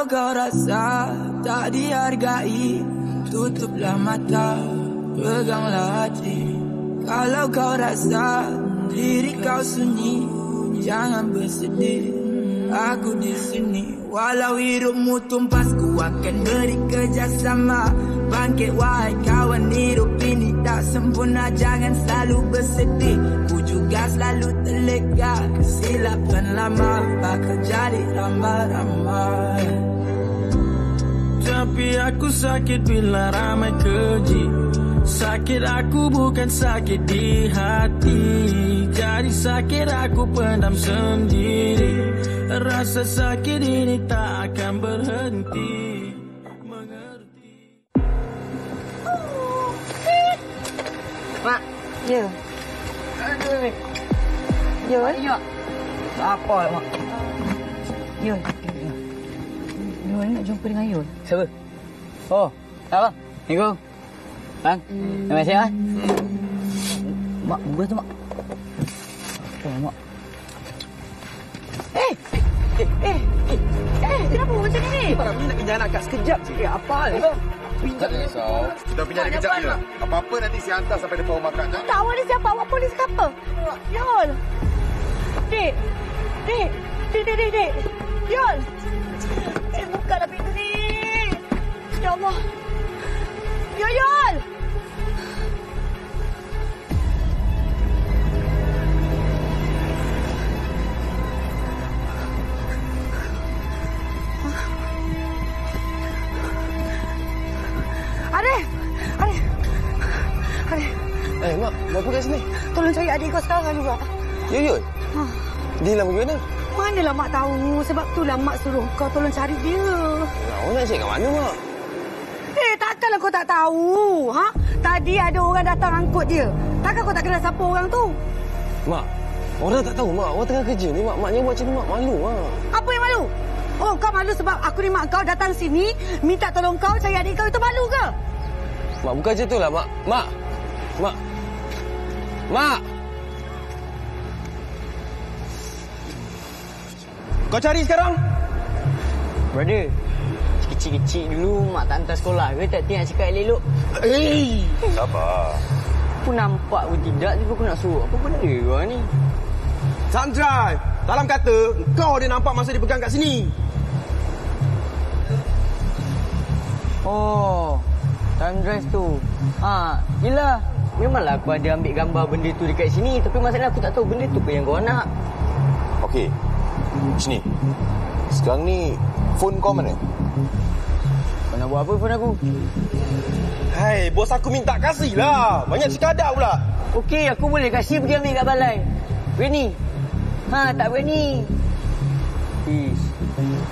Kalau kau rasa tak dihargai, tutuplah mata, peganglah hati. Kalau kau rasa diri kau sunyi, jangan bersedih, aku di sini. Walau hidupmu tumpas, ku akan beri kerjasama. Bangkit wahai kawan, hidup ini tak sempurna, jangan selalu bersedih. Ku juga selalu terlega, kesilapan lama bakal jadi ramai-ramai. Tapi aku sakit bila ramai keji. Sakit aku bukan sakit di hati, jadi sakit aku pendam sendiri. Rasa sakit ini tak akan berhenti. Mengerti. Mak. Ya. Aduh. Ya, ya. Apa, Mak? Ya. Yul nak jumpa dengan Yul. Siapa? Oh, tak apa. Assalamualaikum. Bang, terima kasih, ah. Mak, bubur tu, Mak. Oh, Mak. Kenapa macam ni? Para nak kerja anak kat sekejap sikit. Apa ni? Tak ada risau. Kita pinjam kejap je. Apa-apa nanti si hantar sampai depan rumah makan. Tahu ni siapa? Awak polis ke apa? Yul. Dik. Yul. Bukalah pintu ni. Ya Allah. Yul. Adik. Mak, buat apa kat sini? Tolong cari adik kau sekarang juga. Yul. Dia lah bagaimana? Manalah Mak tahu. Sebab itulah Mak suruh kau tolong cari dia. Awak nak cari kat mana, Mak? Takkanlah kau tak tahu. Ha? Tadi ada orang datang angkut dia. Takkan kau tak kenal siapa orang tu? Mak, orang tak tahu, Mak. Awak tengah kerja ni, Mak. Maknya buat macam ni, Mak. Malu, Mak. Apa yang malu? Oh, kau malu sebab aku ni mak kau datang sini minta tolong kau cari adik kau. Itu malu ke? Mak, bukan macam itulah, Mak. Mak! Kau cari sekarang? Brother, kecil-kecil dulu mak tak hantar sekolah ke? Tak nak cakap elok. Sabar. Aku nampak pun tidak, tapi aku nak suruh. Apa benda kau ni? Sandrai! Dalam kata, kau dia nampak masa dia pegang kat sini. Oh, time drive tu. Yelah. Memanglah aku ada ambil gambar benda tu dekat sini. Tapi masalah aku tak tahu benda tu ke yang kau nak. Okey. Sini. Sekarang ni, phone kau mana? Kau nak buat apa phone aku? Hai, bos aku minta kasih lah. Banyak sekadar pula. Okey, aku boleh kasih pergi ambil kat balai. Berani? Tak berani. Ish.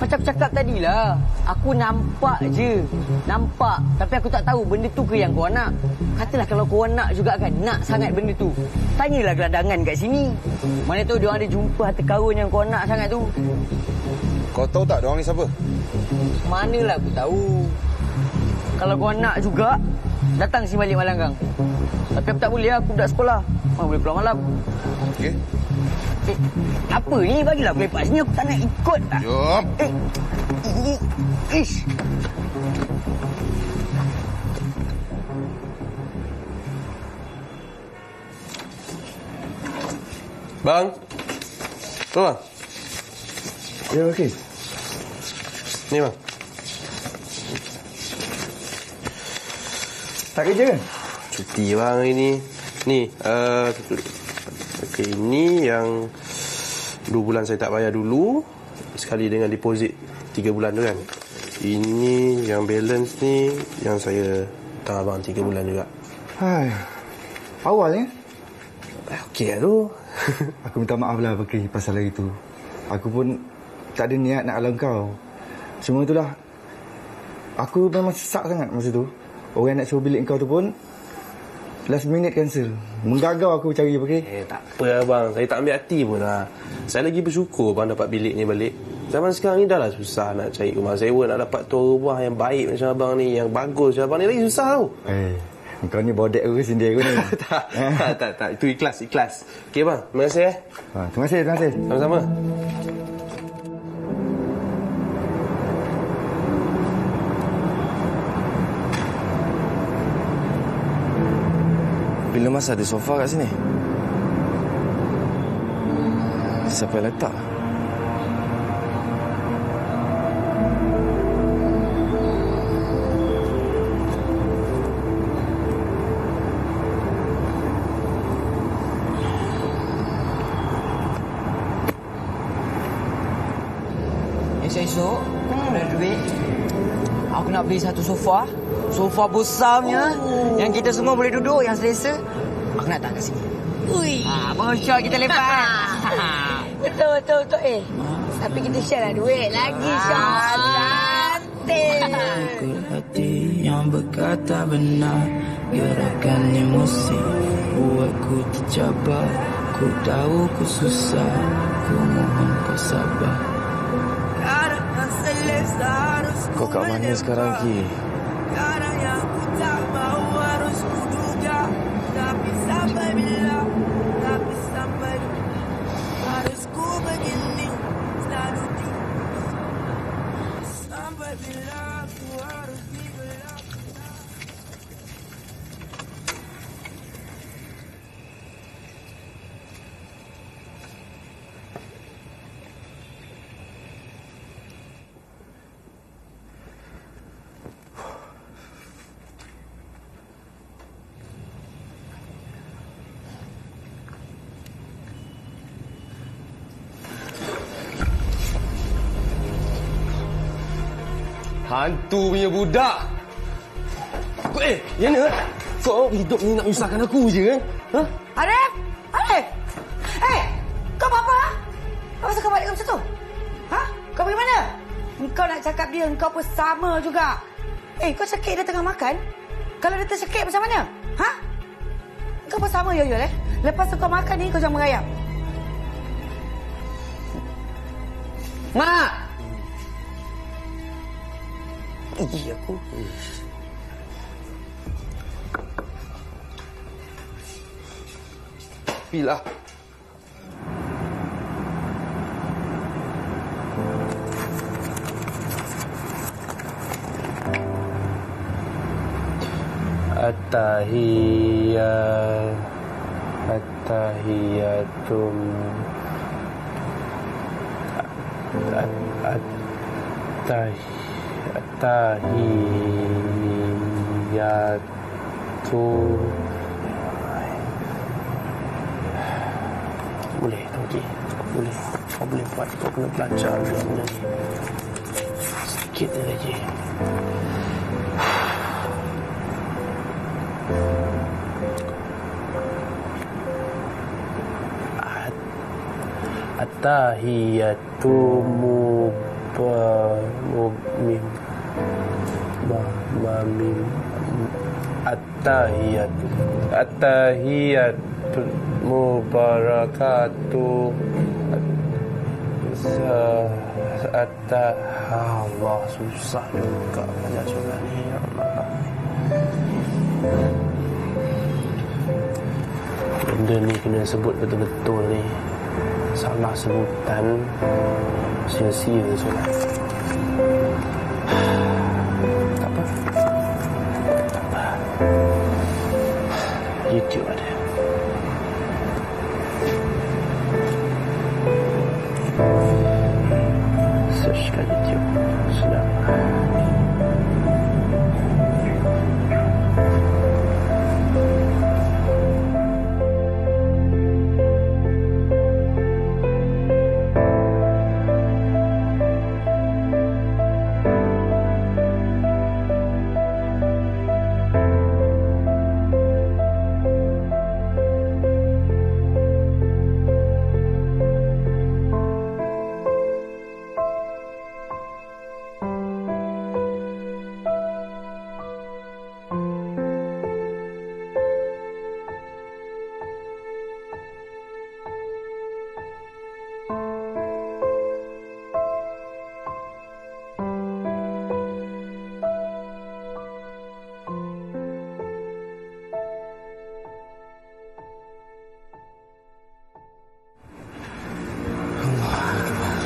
Macam cakap tadilah. Aku nampak je. Nampak. Tapi aku tak tahu benda tu ke yang kau nak. Katalah kalau kau nak juga kan. Nak sangat benda tu. Tanyalah gelandangan kat sini. Mana tahu diorang ada jumpa harta karun yang kau nak sangat tu. Kau tahu tak diorang ni siapa? Manalah aku tahu. Kalau kau nak juga, datang sini balik malam kang. Tapi aku tak boleh lah. Aku budak sekolah. Mana boleh pulang malam. Okey. Apa ni? Bagilah aku lepak sini. Aku tak nak ikut tak? Jom. Ish. Bang. Tu bang. Ya, okey. Ni bang. Tak kerja kan? Cuti bang hari ni. Ni, okey, ini yang 2 bulan saya tak bayar dulu. Sekali dengan deposit 3 bulan tu kan. Ini yang balance ni yang saya hutang abang 3 bulan juga. Hai. Awalnya? Okey lah tu. Aku minta maaf lah Bekri pasal hari tu. Aku pun tak ada niat nak halang kau. Semua itulah. Aku memang sesak sangat masa tu. Orang nak suruh bilik kau tu pun last minute cancel. Menggagau aku cari Bekri. Tak apa lah bang. Saya tak ambil hati pun lah. Saya lagi bersyukur bang dapat bilik ni balik. Zaman sekarang ni dah lah susah nak cari rumah sewa. Nak dapat tuan rumah yang baik macam abang ni. Yang bagus macam abang ni lagi susah tau. Kau ni bodek aku sindir aku ni. tak. Itu ikhlas. Okey bang, terima kasih Terima kasih. Sama-sama. masa ada sofa kat sini? Siapa yang letak? Esok ada duit. Aku nak beli satu sofa. Sofa besarnya. Yang kita semua boleh duduk, yang selesa. Aku nak datang kat sini. Ui. Bocor kita lepas. Betul. Tapi kita share lah duit lagi, Syah. Cantik. Ku hati yang berkata benar, gerakan emosi buatku tercabar. Ku tahu ku susah, ku mohon kau sabar. Kau kat mana sekarang, Ki? Kadang yang ku tak mahu harus ku duga. Tapi sampai bila harus ku begini. Selalu sampai bila ku harus dibelah. Hantu punya budak. Yana, kau hidup ni nak menyusahkan aku je kan? Ha? Arif! Kau apa? Apa pasal kau balik macam tu? Ha? Kau pergi mana? Engkau nak cakap dia, engkau pun sama juga. Kau cekik dia tengah makan? Kalau dia tercekik macam mana? Ha? Engkau pun sama, Yoyol. Lepas tu kau makan ni, kau jangan merayap. Mak! Gigi aku. Pilah. At-tahiyatum boleh okey, kau boleh buat, kau kena belajar dulu benda ni sikit lagi. At-tahiyatu At-tahiyatu mubarakatuh. Allah, susah juga banyak surat ni. Benda ni kena sebut betul-betul ni. Salah sebutan, sia-sia solat. Tak apa. YouTube ada. Search kat YouTube. Sudah.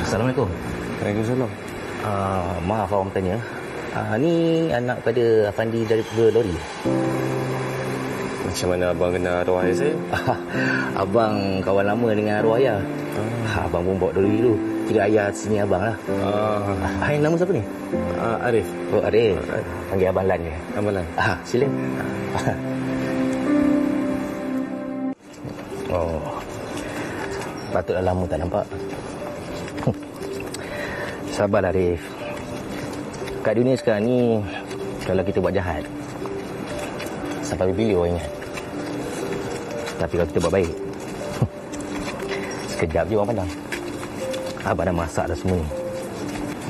Assalamualaikum. Waalaikumsalam. Maaf awak tanya. Ni anak pada Afandi dari Lori. Macam mana abang kenal arwah ayah saya? Abang kawan lama dengan arwah ayah. Abang pun bawa dulu. Kira ayah sini abang lah. Ayah nama siapa ni? Arif. Oh, Arif. Panggil Abang Lan je. Abang Lan. Sila. Oh. Patutlah lama tak nampak. Sabarlah, Arif. Kat dunia sekarang ni, kalau kita buat jahat, sampai bila orang ingat? Tapi kalau kita buat baik, sekejap je orang pandang. Abang dah masak dah semua ni.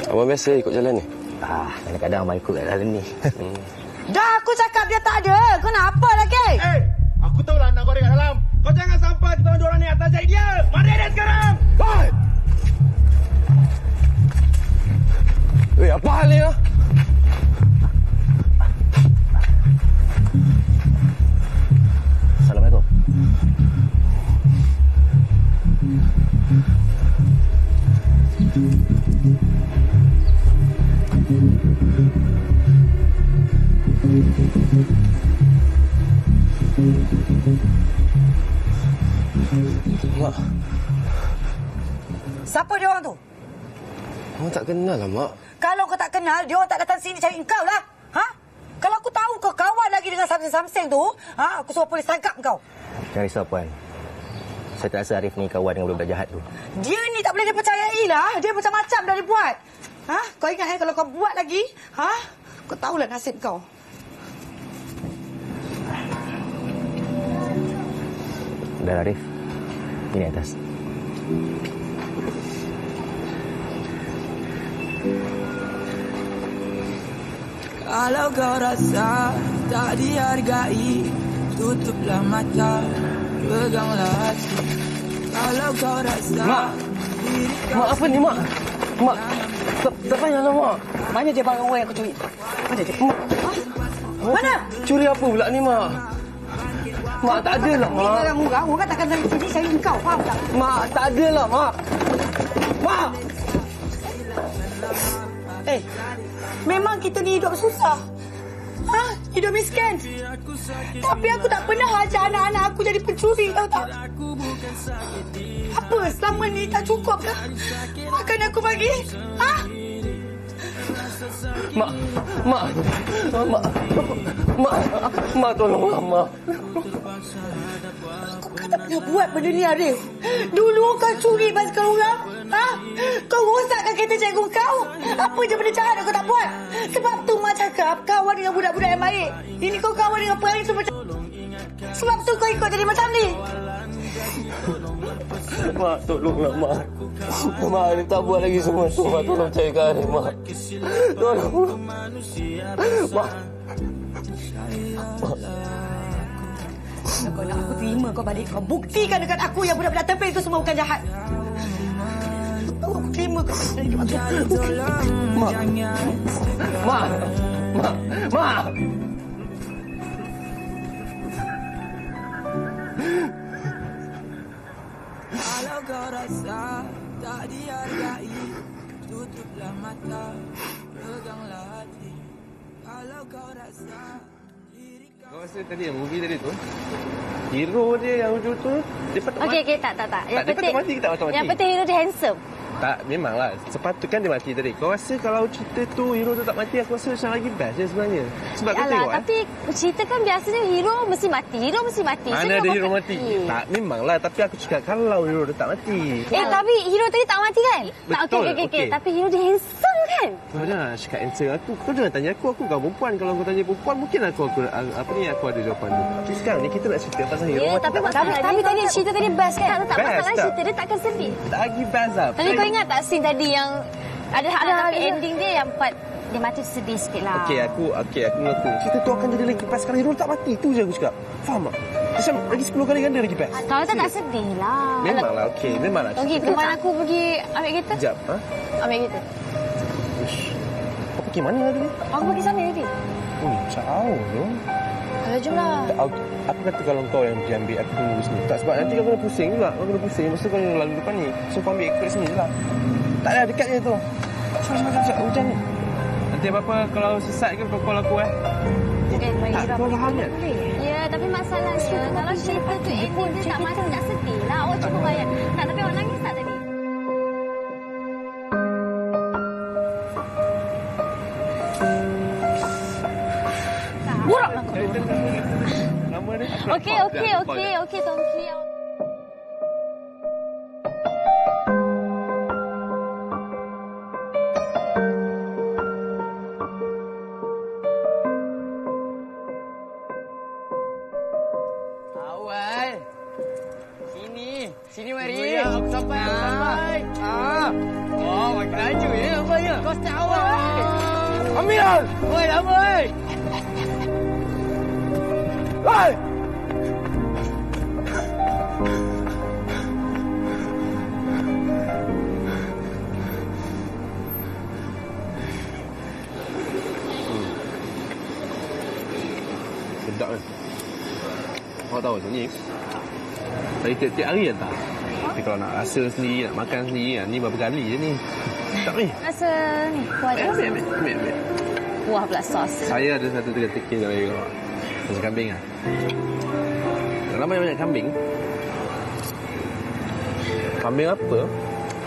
Abang biasa ikut jalan ni? Kadang-kadang abang ikut kat jalan ni. Dah aku cakap dia tak ada. Kau nak apa lagi? Aku tahu lah anak kau ada kat dalam. Kau jangan sampai kita orang ni atas cari dia. Mari dia sekarang. Hai! Apa hal ni? Assalamualaikum. Mak. Siapa dia orang tu? Mak tak kenal lah, Mak. Kalau kau tak kenal, dia orang tak datang sini cari engkau lah. Kalau aku tahu kau kawan lagi dengan Samseng tu, aku suruh polis tangkap kau. Jangan risau, Puan. Saya tak rasa Arif ni kawan dengan budak jahat tu. Dia ni tak boleh dipercayai lah. Dia macam-macam dah dia buat. Kau ingat kalau kau buat lagi, kau tahulah nasib kau. Dah, Arif. Ini atas. Kalau kau rasa tak dihargai, tutuplah mata, peganglah hati. Kalau kau rasa Mak, apa ni, Mak? Mak, tak payahlah, Mak. Mana dia barang orang yang aku curi? Mana dia? Mana? Curi apa pula ni, Mak? Mak, tak ada lah, Mak. Orang murah, orang takkan dari sini cari engkau, faham tak? Mak, tak ada lah, Mak. Mak! Memang kita ni hidup susah. Hidup miskin. Tapi aku tak pernah ajar anak-anak aku jadi pencuri, tahu tak? Apa selama ni tak cukup ke? Makan aku bagi? Mak, tolonglah, Mak. Aku kan tak pernah buat benda ni, Arif. Dulu kau curi basikal orang. Kau rosakkan kereta cikgu kau. Apa je benda jahat kau tak buat. Sebab tu Mak cakap kawan dengan budak-budak yang baik. Ini kau kawan dengan perangai semua. Sebab tu kau ikut jadi macam ni. Mak, tolonglah, Mak. Mak, Arif tak buat lagi semua tu. Mak, tolong carikan Arif, Mak. Tolong. Mak. Kau nak aku terima kau balik. Kau buktikan dekat aku yang budak-budak tempel itu semua bukan jahat. Aku terima kau balik. Mak. Mak. Kalau kau rasa tak dihargai, tutuplah mata, peganglah hati. Kalau kau rasa diri kau rasa tadi yang movie tadi tu, hero dia yang hujung tu, dia patut mati. Okey, tak. Yang penting mati ke tak patut mati? Yang penting hero dia handsome. Tak, memanglah. Sepatutnya dia mati tadi. Kau rasa kalau cerita tu hero tu tak mati, aku rasa macam lagi best je sebenarnya. Sebab kau tengok tapi cerita kan biasanya hero mesti mati. Mana ada hero mati? Tak, memanglah. Tapi aku cakap kalau hero dia tak mati. Tapi hero tadi tak mati kan? Betul. Okey. Tapi hero dia handsome kan? Kau jangan cakap answer aku. Kau jangan tanya aku kan perempuan. Kalau kau tanya perempuan, mungkin aku ada jawapan tu. Tapi sekarang ni kita nak cerita pasal hero mati. Tapi tadi cerita tadi best kan? Tak masalah cerita dia takkan sedih. Tak lagi best lah. Tadi kau ingat tak scene tadi yang ada tapi ending dia yang part dia mati sedih sikit lah. Okey, aku mengaku. Cerita tu akan jadi lagi best kalau hero tak mati. Tu je aku cakap. Faham tak? Macam lagi 10 kali ganda lagi best. Kalau tak sedih lah. Memanglah, okey. Memanglah. Okey, teman aku pergi ambil kereta. Sekejap, Ambil kereta. Kau pergi mana tadi? Aku pergi sana tadi. Jauh tu. Kalau jomlah. Aku kata kalau kau yang pergi ambil, aku tunggu sini. Tak, sebab nanti kau kena pusing juga. Kau kena pusing. Masa kau yang lalu depan ni. So, kau ambil ikut sini je lah. Tak ada, dekat je tu. Sekejap, hujan ni. Nanti apa-apa kalau sesat ke kau call aku Tak, kau faham kan? Ya, tapi masalahnya kalau cerita tu ending dia tak macam tak sedih lah. Awak cuba bayang. Tak, tapi awak nangis tak tadi? Buraklah kau. Okey, Tongki. Awal. Sini mari. Ya, aku sampai. Oh, makin laju ya nampaknya. Kau start awal. Ambil. Oi, lama oi. Hai. Sedap kan? Kau tahu macam ni, saya tiap-tiap hari hantar. Tapi kalau nak rasa sendiri, nak makan sendiri, ni berapa kali je ni. Tak ni. Rasa ni kuah dia. Ambil. Kuah pula sos. Saya ada satu teka-teki dari kau. Rasa kambing lah. Kalau banyak kambing, kambing apa?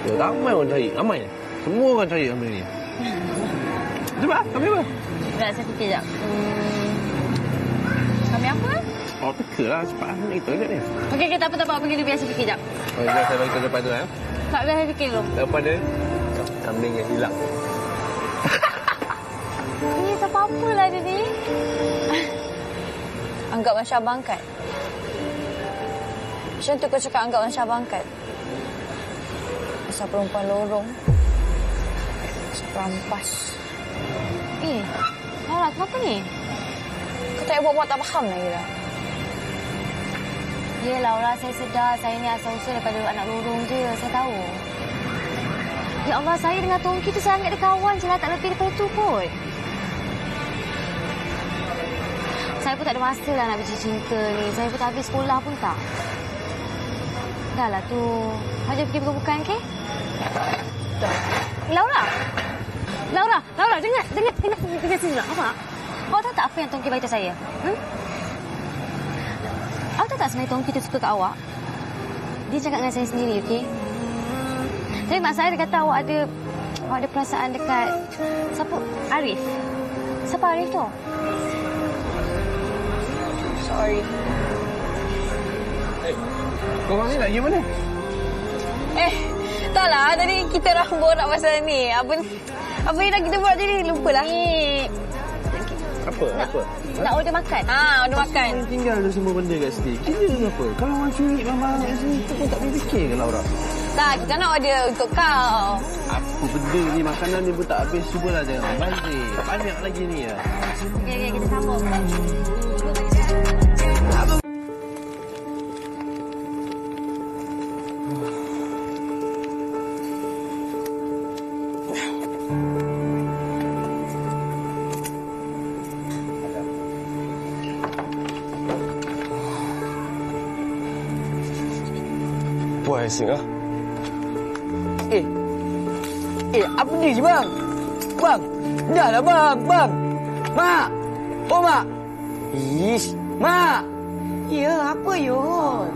Ya, ramai orang cari. Ramai. Semua orang cari kambing ni. Cuba, kambing apa? Tak, saya fikir sekejap. Kambing apa? Oh, teka lah. Cepat lah. Itu je ni. Okey, tak apa. Pergi dulu, biar saya fikir sekejap. Oh, ya, saya bagi tahu depan tu. Tak, biar saya fikir dulu. Depan dia, kambing yang hilang. Ni tak apa-apa lah dia ni. Anggap macam abang angkat. Macam tu kau cakap anggap macam abang angkat. Asal perempuan lorong. Asal perampas. Laura, kenapa ni? Kau tak buat-buat tak faham lagi lah. Ya, Laura, saya sedar saya ni asal-usul daripada anak lorong je. Saya tahu. Ya Allah, saya dengan Tongki tu sangat ada kawan je lah. Tak lebih daripada tu kot. Saya pun tak ada masa lah nak bercinta ni. Saya pun tak habis sekolah pun tak. Dah lah tu. Hajar pergi bukan-bukan, okey? Laura, dengar sini lah. Apa? Awak tahu tak apa yang Tongki beritahu saya? Awak tahu tak sebenarnya Tongki tu suka kat awak? Dia cakap dengan saya sendiri, okey? Tapi mak saya dia kata awak ada perasaan dekat siapa? Arif. Siapa Arif tu? Sorry. Korang ni nak pergi mana? Taklah. Tadi kita orang borak pasal ni. Apa yang dah kita buat tadi? Lupalah. Apa? Nak order makan. Order makan. Orang tinggal ada semua benda kat sini. Kira kenapa? Kalau orang curi barang kat sini, kita pun tak boleh fikir ke, Laura? Tak, kita nak order untuk kau. Apa benda ni? Makanan ni pun tak habis. Cubalah jangan banjir. Banyak lagi ni ya. Okey, kita sambung. Puas asing lah. Apa ni je bang? Bang, dah lah bang. Mak. Oh, Mak. Ish, Mak. Ya, apa Yul?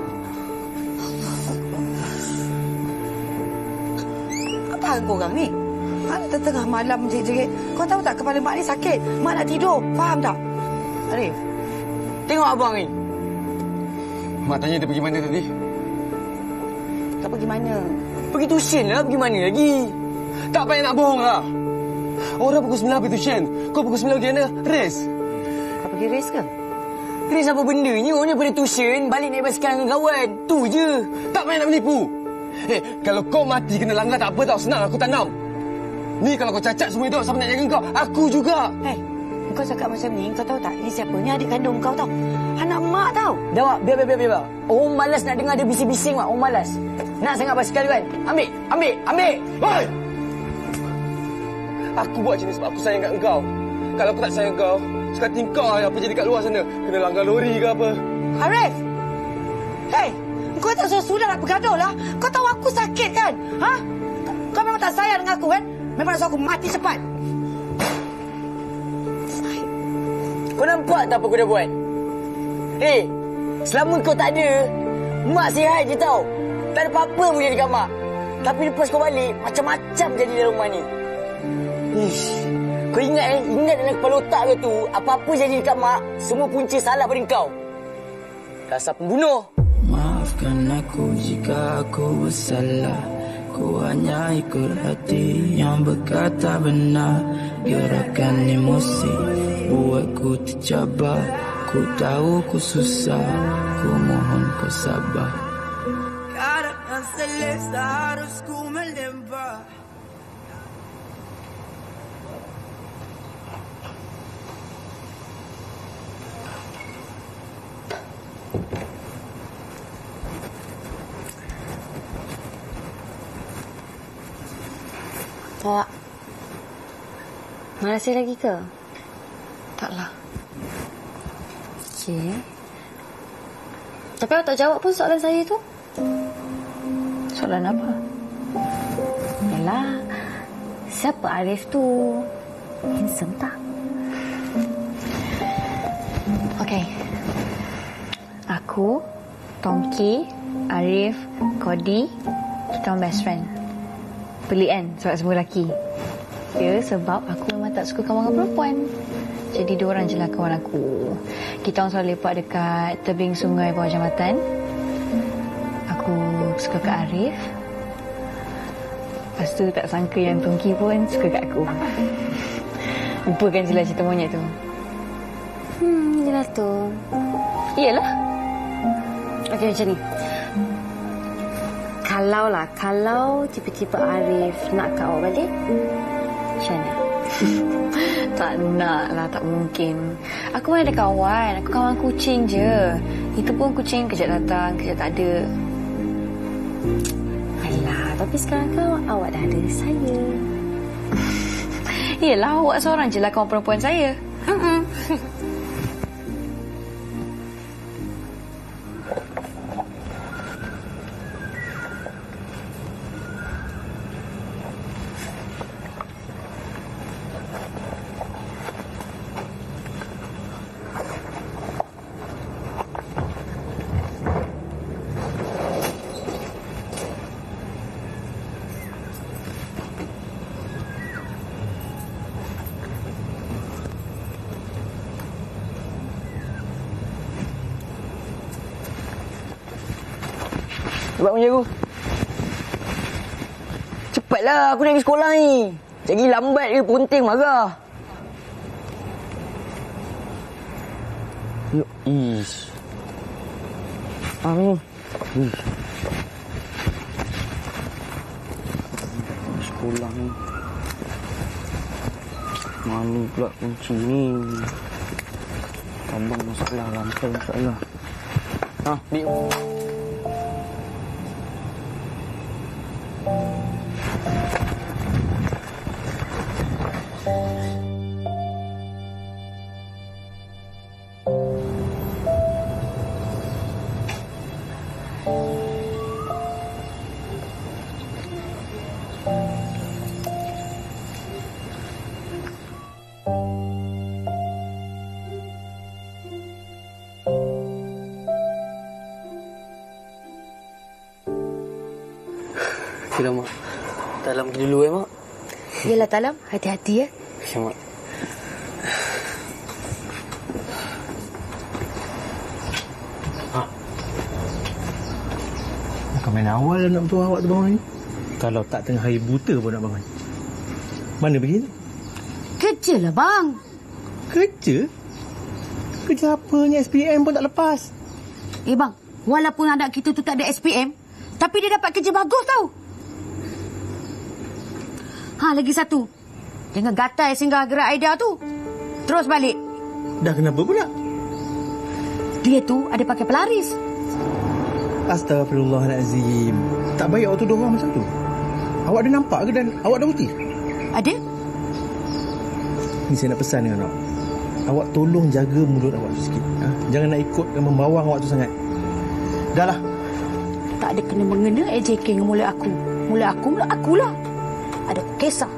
Apa hal korang ni? Tengah malam jerit-jerit. Kau tahu tak kepala mak ni sakit? Mak nak tidur. Faham tak? Arif. Tengok abang ni. Mak tanya dia pergi mana tadi? Tak pergi mana? Pergi tuition lah. Pergi mana lagi? Tak payah nak bohong lah. Orang pukul 9 pergi tuition. Kau pukul 9 pergi mana? Race. Kau pergi race ke? Race apa benda ni? Orang ni pada tuition. Balik naik basikal dengan kawan. Tu je. Tak payah nak menipu. Kalau kau mati kena langgar tak apa tau. Senang aku tanam. Ni kalau kau cacat semua hidup, siapa nak jaga kau? Aku juga. Kau cakap macam ni, kau tahu tak? Ni siapa? Ni adik kandung kau tau. Anak mak tau. Dah, Wak. Biar. Orang malas nak dengar dia bising-bising, Wak. Orang malas. Nak sangat basikal kan? Ambil. Hei! Aku buat macam ni sebab aku sayang kat kau. Kalau aku tak sayang kau, sekali kau apa jadi kat luar sana. Kena langgar lori ke apa. Arif! Hei! Kau tak sudah nak bergaduh lah. Kau tahu aku sakit kan? Kau memang tak sayang dengan aku kan? Memang nak suruh aku mati cepat. Kau nampak tak apa aku dah buat? selama kau tak ada, mak sihat je tau. Tak ada apa-apa pun jadi kat mak. Tapi lepas kau balik, macam-macam jadi dalam rumah ni. Kau ingat dalam kepala otak kau tu, apa-apa jadi dekat mak, semua punca salah pada kau. Dasar pembunuh. Maafkan aku jika aku bersalah. Ku hanya ikut hati yang berkata benar. Gerakan emosi buatku tercabar. Ku tahu ku susah, ku mohon kau sabar. Keadaan selesa harus ku melempar. Awak marah saya lagi ke? Taklah. Okey. Tapi awak tak jawab pun soalan saya tu. Soalan apa? Yalah, siapa Arif tu? Handsome tak? Okey. Aku, Tongki, Arif, Cody, kita orang best friend. Pelik kan sebab semua lelaki. Ya, sebab aku memang tak suka kawan dengan perempuan. Jadi diorang je lah kawan aku. Kita orang selalu lepak dekat tebing sungai bawah jambatan. Aku suka kat Arif. Lepas tu tak sangka yang Tongki pun suka kat aku. Lupakan je lah cerita monyet tu. Jelas tu. Iyalah. Okey, macam ni. Kalau tiba-tiba Arif nak kat awak balik, macam mana? Tak nak lah, tak mungkin. Aku mana ada kawan. Aku kawan kucing je. Itu pun kucing kejap datang, kejap tak ada. Alah, tapi sekarang kan awak dah ada saya. Yelah, awak seorang je lah kawan perempuan saya. Cepat menjaga. Cepatlah, aku nak pergi sekolah ni. Lagi lambat ke punting marah. Yuk, ish. Ni. Sekolah ni. Mana pula kunci ni? Tambang masalah lampai insyaAllah. Ni. Okey mak. Dalam pergi dulu mak. Yelah Talam, hati-hati ya. Okey mak. Bukan main awal nak betul awak tu bangun ni. Kalau tak tengah hari buta pun nak bangun. Mana pergi tu? Kerja lah bang. Kerja? Kerja apanya SPM pun tak lepas. Bang, walaupun anak kita tu tak ada SPM, tapi dia dapat kerja bagus tau. Lagi satu. Jangan gatal singgah gerak Aida tu. Terus balik. Dah kenapa pula? Dia tu ada pakai pelaris. Astaghfirullahalazim. Tak baik awak tuduh orang macam tu. Awak ada nampak ke dan awak ada bukti? Ada. Ni saya nak pesan dengan awak. Awak tolong jaga mulut awak tu sikit. Jangan nak ikut dan membawang awak tu sangat. Dah lah. Tak ada kena-mengena AJK dengan mulut aku. Mulut aku lah. Ada kisah.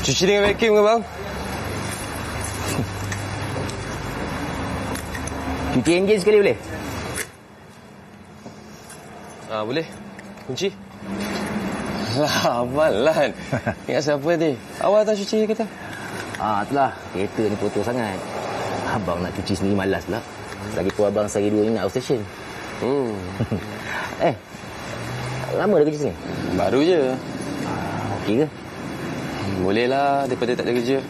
Cuci dengan vacuum ke bang? Cuci enjin sekali boleh? Boleh. Kunci. Alah, Abang Lan. Ingat siapa ni? Awak tak cuci kata? Itulah. Kereta ni kotor sangat. Abang nak cuci sendiri malas pula. Lagipun abang sehari 2 ni nak outstation. Lama dah kerja sini? Baru je. Okey ke? Boleh lah daripada tak ada kerja.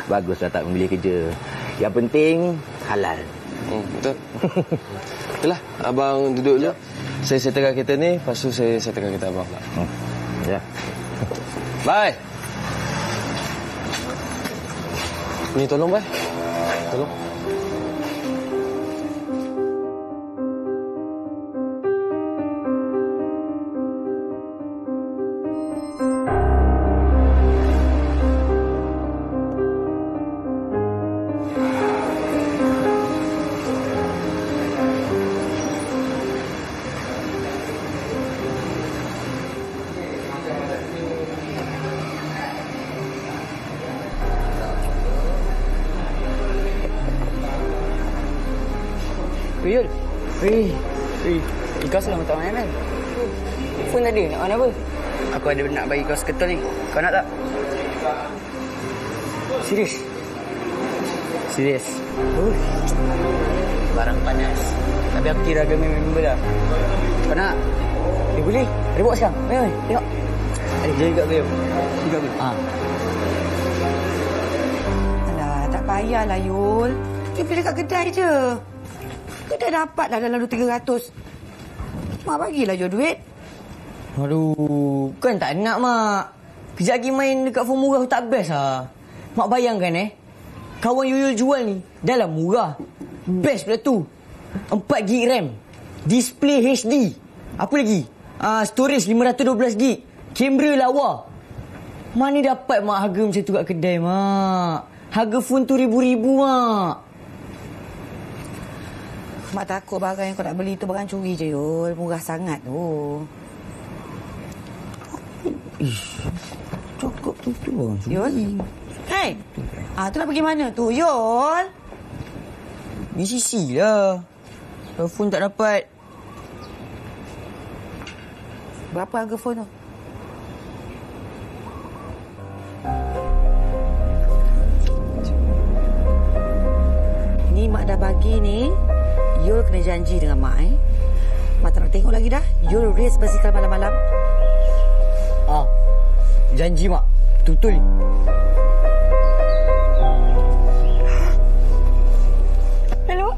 Baguslah tak memilih kerja. Yang penting halal. Betul. Itulah, abang duduk je. Saya settlekan kereta ni, lepas tu saya settlekan kereta abang pula. Ya. Bye. Ni tolong, bye. Tolong. Yul. Kau selalu tak main kan? Phone tadi nak mana apa? Aku ada nak bagi kau seketul ni. Kau nak tak? Serius? Serius. Barang panas. Tapi aku kira agak member dah. Kau nak? Boleh. Ada buat sekarang. Mari, tengok. Ada juga ke? Juga ke? Alah, tak payahlah Yul. Kita pilih kat kedai je. Kedai dapatlah dalam 200-300. Mak bagilah Yul duit. Aduh, kan tak nak mak. Kejap lagi main dekat phone murah tak best lah. Mak bayangkan kawan Yul jual ni dalam murah. Best pula tu. 4GB RAM. Display HD. Apa lagi? Storage 512GB. Kamera lawa. Mana dapat mak harga macam tu kat kedai mak? Harga phone tu ribu-ribu mak. Mak takut barang yang kau nak beli tu barang curi je Yul. Murah sangat tu. Cakap tu bang. Yul. Hey. Tu nak pergi mana tu Yul? BCC lah. Phone tak dapat. Berapa harga phone tu? Ni mak dah bagi ni. Yul kena janji dengan mak Mak tak nak tengok lagi dah. Yul race basikal malam-malam. Janji mak. Betul-betul. Hello?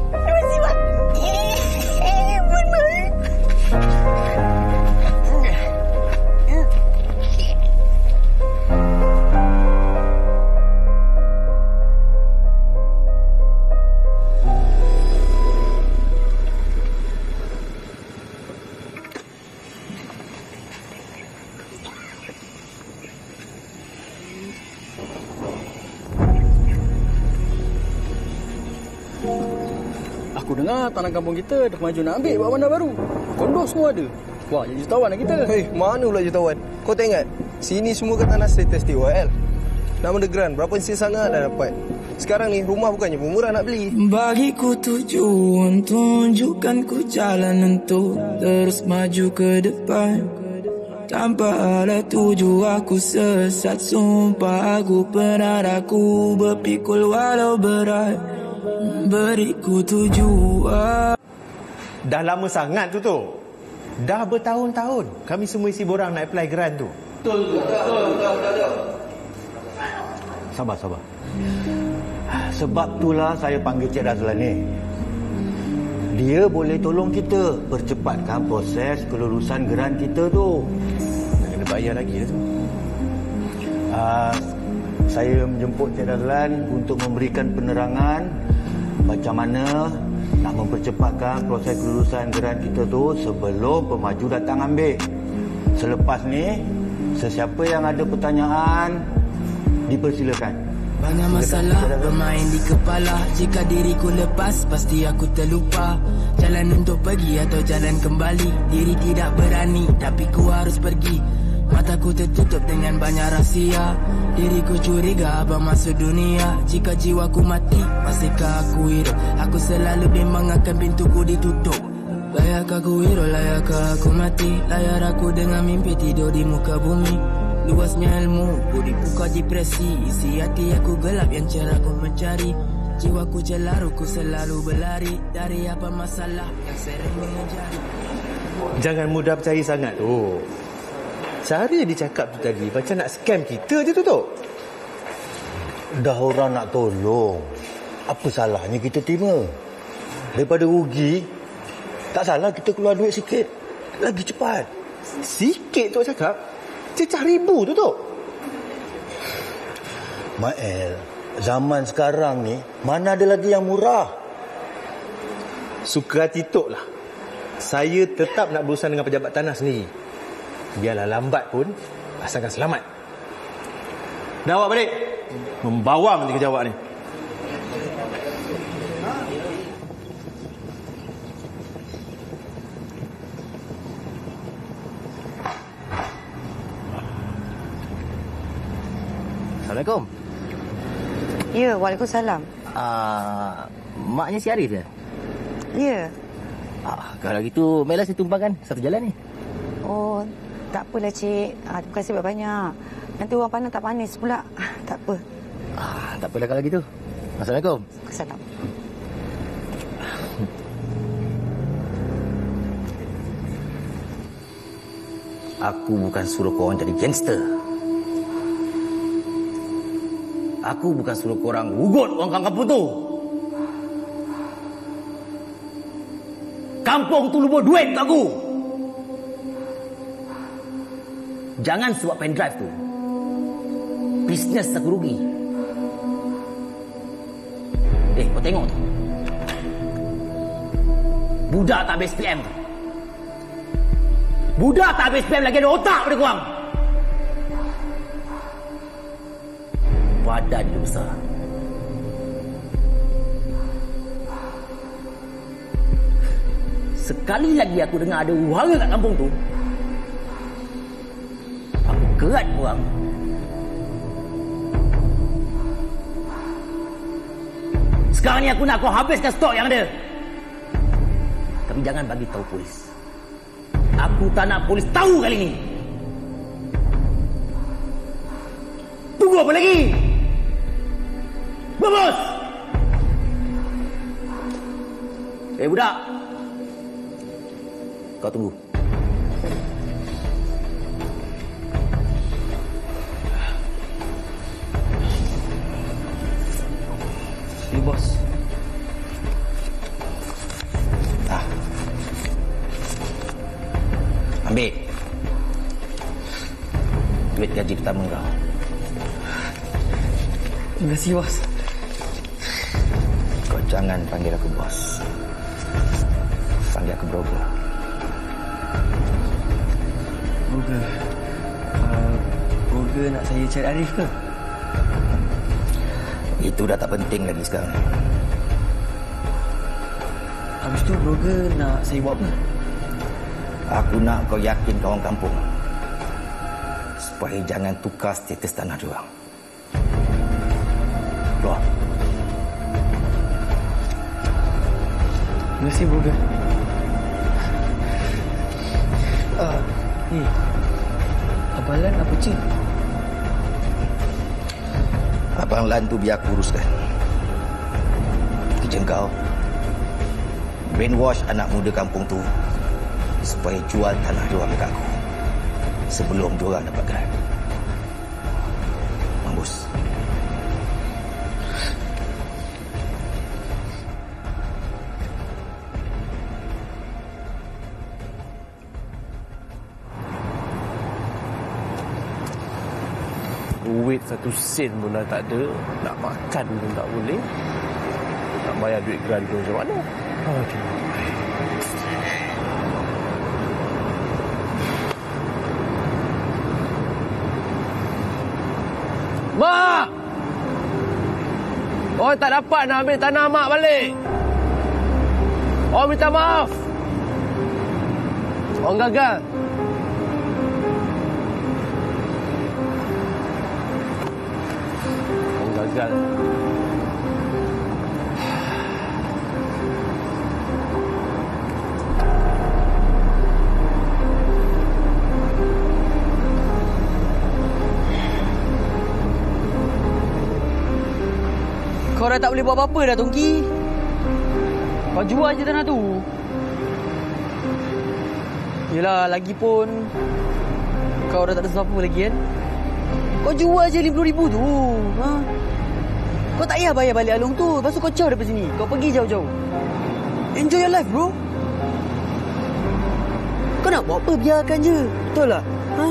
Terima kasih mak. Aku dengar tanah kampung kita dah maju nak ambil buat bandar baru. Kondo semua ada. Wah, jadi jutawan lah kita. Mana pula jutawan? Kau tak ingat? Sini semua kan tanah status TYL. Nama degeran, berapa sen sangat dah dapat. Sekarang ni rumah bukannya pun murah nak beli. Bagiku tujuan, tunjukkan ku jalan untuk terus maju ke depan. Tanpa ada tuju aku sesat. Sumpah aku pernah aku berpikul walau berat. Beriku tujuan. Dah lama sangat tu. Dah bertahun-tahun kami semua isi borang nak apply grant tu. Betul. Sabar. Sebab itulah saya panggil Cik Razlan ni. Dia boleh tolong kita percepatkan proses kelulusan grant kita tu. Nak kena bayar lagi tu. Saya menjemput Cik Razlan untuk memberikan penerangan macam mana nak mempercepatkan proses kelulusan grant kita tu sebelum pemaju datang ambil. Selepas ni, sesiapa yang ada pertanyaan dipersilakan. Banyak masalah bermain di kepala. Jika diriku lepas, pasti aku terlupa. Jalan untuk pergi atau jalan kembali. Diri tidak berani, tapi ku harus pergi. Mataku tertutup dengan banyak rahsia. Diriku curiga abang masuk dunia. Jika jiwaku mati, masihkah aku hidup? Aku selalu bimbang akan pintuku ditutup. Layakkah aku hidup, layakkah aku mati? Layar aku dengan mimpi tidur di muka bumi. Luasnya ilmu, ku dibuka depresi. Isi hati aku gelap yang cerah ku mencari. Jiwaku celaru, ku selalu berlari dari apa masalah yang sering mengejar. Jangan mudah percaya sangat tu. Cara dia cakap tu tadi macam nak scam kita je tu. Dah orang nak tolong, apa salahnya kita terima? Daripada rugi, tak salah kita keluar duit sikit. Lagi cepat. Sikit tu cakap? Cecah ribu tu. Mael, zaman sekarang ni mana ada lagi yang murah? Suka hati Tok lah. Saya tetap nak berurusan dengan pejabat tanah sendiri. Biarlah lambat pun, asalkan selamat. Dah awak balik. Membawang nanti kerja awak ni. Assalamualaikum. Ya, waalaikumsalam. Maknya si Arif je? Ya. Kalau gitu, Mela saya tumpangkan satu jalan ni. Oh, tak apalah cik. Terima kasih banyak-banyak. Nanti orang pandang tak panis pula. Tak apa. Tak apalah kalau gitu. Assalamualaikum. Assalam. Aku bukan suruh korang jadi gangster. Aku bukan suruh korang ugut orang kampung tu. Kampung tu lupa duit untuk aku. Jangan sebab pendrive tu bisnes aku rugi. Kau tengok tu. Budak tak habis PM tu. Budak tak habis PM lagi ada otak pada korang. Badan dia besar. Sekali lagi aku dengar ada uhara kat kampung tu, aku kerat korang. Sekarang ni aku nak kau habiskan stok yang ada. Tapi jangan bagi tahu polis. Aku tak nak polis tahu kali ni. Tunggu apa lagi? Bos! Budak. Kau tunggu. Ni bos. Ambil duit gaji pertama kau. Terima kasih bos. Kau jangan panggil aku bos. Panggil aku broker. Broker. Broker nak saya cari Arif ke? Itu dah tak penting lagi sekarang. Habis tu broker nak saya buat apa? Aku nak kau yakin kawan kampung supaya jangan tukar status tanah diorang. Keluar. Terima kasih broker. Abang Lan apa cik? Abang Lan tu biar aku uruskan. Kerja kau brainwash anak muda kampung tu supaya jual tanah diorang dekat aku sebelum diorang dapat geran. Mampus. Duit 1 sen pun dah tak ada. Nak makan pun tak boleh. Nak bayar duit geran tu macam mana? Aduh. Mak! Orang tak dapat nak ambil tanah mak balik. Orang minta maaf. Orang gagal. segala. Kau dah tak boleh buat apa-apa dah, Tongki. Kau jual je tanah tu. Yelah, lagipun kau dah tak ada siapa lagi kan. Kau jual je RM50,000 tu. Ha? Kau tak payah bayar balik Along tu. Lepas tu kau caw daripada sini. Kau pergi jauh-jauh. Enjoy your life, bro. Kau nak buat apa, biarkan je. Betul tak? Ha?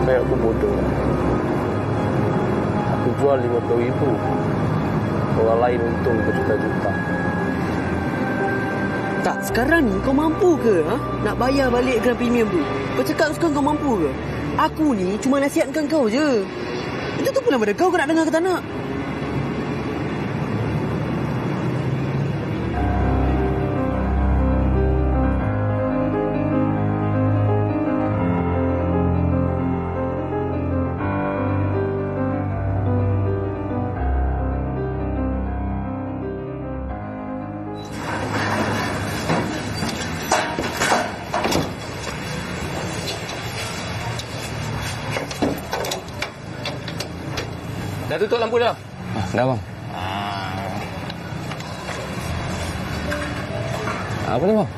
Kayak aku bodoh. Aku jual RM50,000. Orang lain untung berjuta-juta. Tak, sekarang ni kau mampu ke? Ha? Nak bayar balik Grand Premium tu? Kau cakap sekarang kau mampu ke? Aku ni cuma nasihatkan kau je. Itu tu pun nama kau nak dengar ke tak nak? Dah tutup lampu dah? Dah bang. Apa ni bang?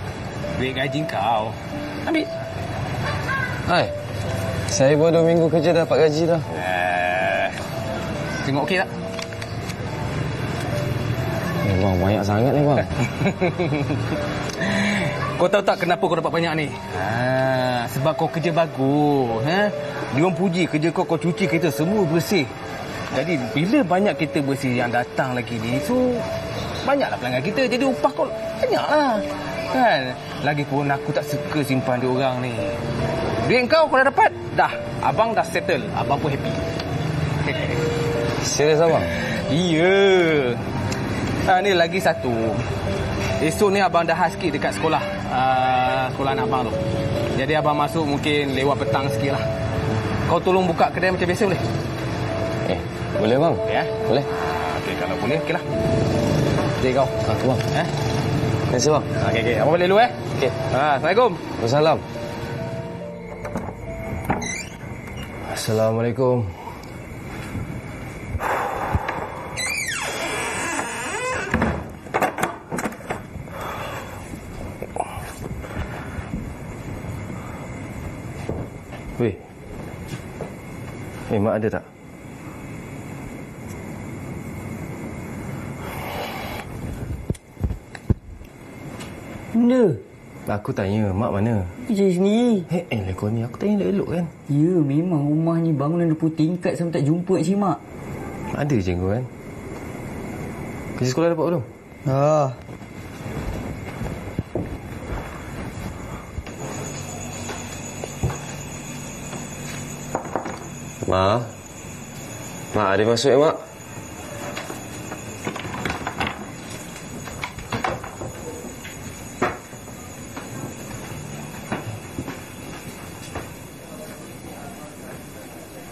Duit gaji kau. Ambil. Hai. Saya baru 2 minggu kerja dah dapat gaji dah. Tengok okey tak? Bang, banyak sangat ni bang. Kau tahu tak kenapa kau dapat banyak ni? Sebab kau kerja bagus. Dia orang puji kerja kau cuci kereta semua bersih. Jadi bila banyak kereta bersih yang datang lagi ni, so banyaklah pelanggan kita. Jadi upah kau banyaklah. Kan? Lagipun aku tak suka simpan dia orang ni. Duit kau dah dapat, dah. Abang dah settle. Abang pun happy. Serius abang? Iya. Ni lagi satu. Esok ni abang dah sikit dekat sekolah. Sekolah anak abang tu. Jadi abang masuk mungkin lewat petang sikit lah. Kau tolong buka kedai macam biasa boleh? Boleh bang? Ya? Boleh. Okey, kalau boleh, okeylah. Jadi kau. Aku bang. Terima kasih bang. Okey. Abang balik dulu Okey. Assalamualaikum. Waalaikumsalam. Assalamualaikum. Weh. Mak ada tak? Benda? Aku tanya, mak mana? Pergi sini. Kau ni aku tanya elok kan? Ya, memang rumah ni bangunan 20 tingkat sampai tak jumpa cik mak. Ada je kau kan? Kerja sekolah dapat belum? Mak? Mak, ada masuk ya mak?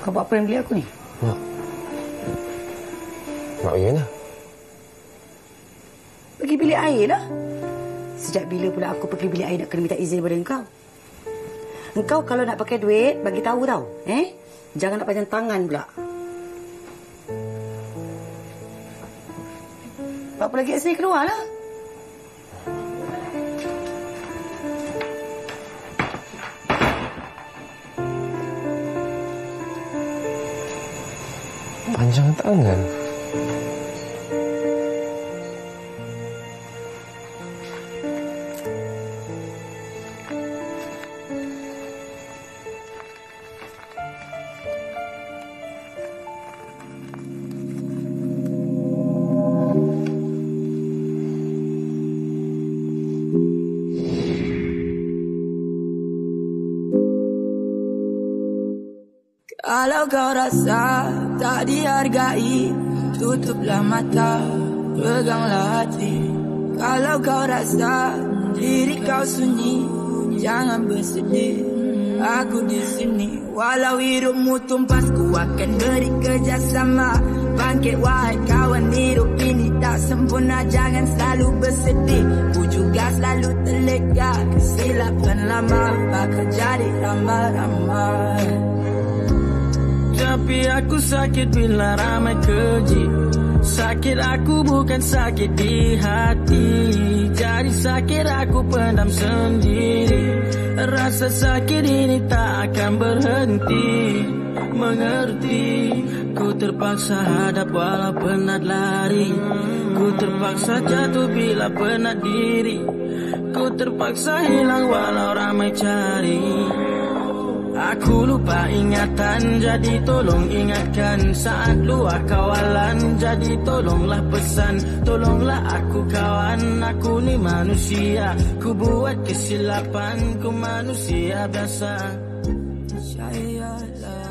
Kau buat apa yang beli aku ni? Mak. Mak pergi mana? Pergi bilik air lah. Sejak bila pula aku pergi bilik air nak kena minta izin daripada engkau? Engkau kalau nak pakai duit, bagi tahu tau. Jangan nak panjang tangan pula. Apa lagi kat sini, keluar lah. Panjang tangan. Kalau kau rasa tak dihargai, tutuplah mata, peganglah hati. Kalau kau rasa diri kau sunyi, jangan bersedih. aku di sini. Walau hidupmu tumpas, ku akan beri kerjasama. Bangkit wahai kawan, hidup ini tak sempurna, jangan selalu bersedih. Ku juga selalu terlega, kesilapan lama bakal jadi ramai-ramai. Tapi aku sakit bila ramai keji. Sakit aku bukan sakit di hati, jadi sakit aku pendam sendiri. Rasa sakit ini tak akan berhenti. Mengerti, ku terpaksa hadap walau penat lari. Ku terpaksa jatuh bila penat diri. Ku terpaksa hilang walau ramai cari. Aku lupa ingatan, jadi tolong ingatkan. Saat luar kawalan, jadi tolonglah pesan. Tolonglah aku kawan, aku ni manusia. Ku buat kesilapan, ku manusia biasa. Percayalah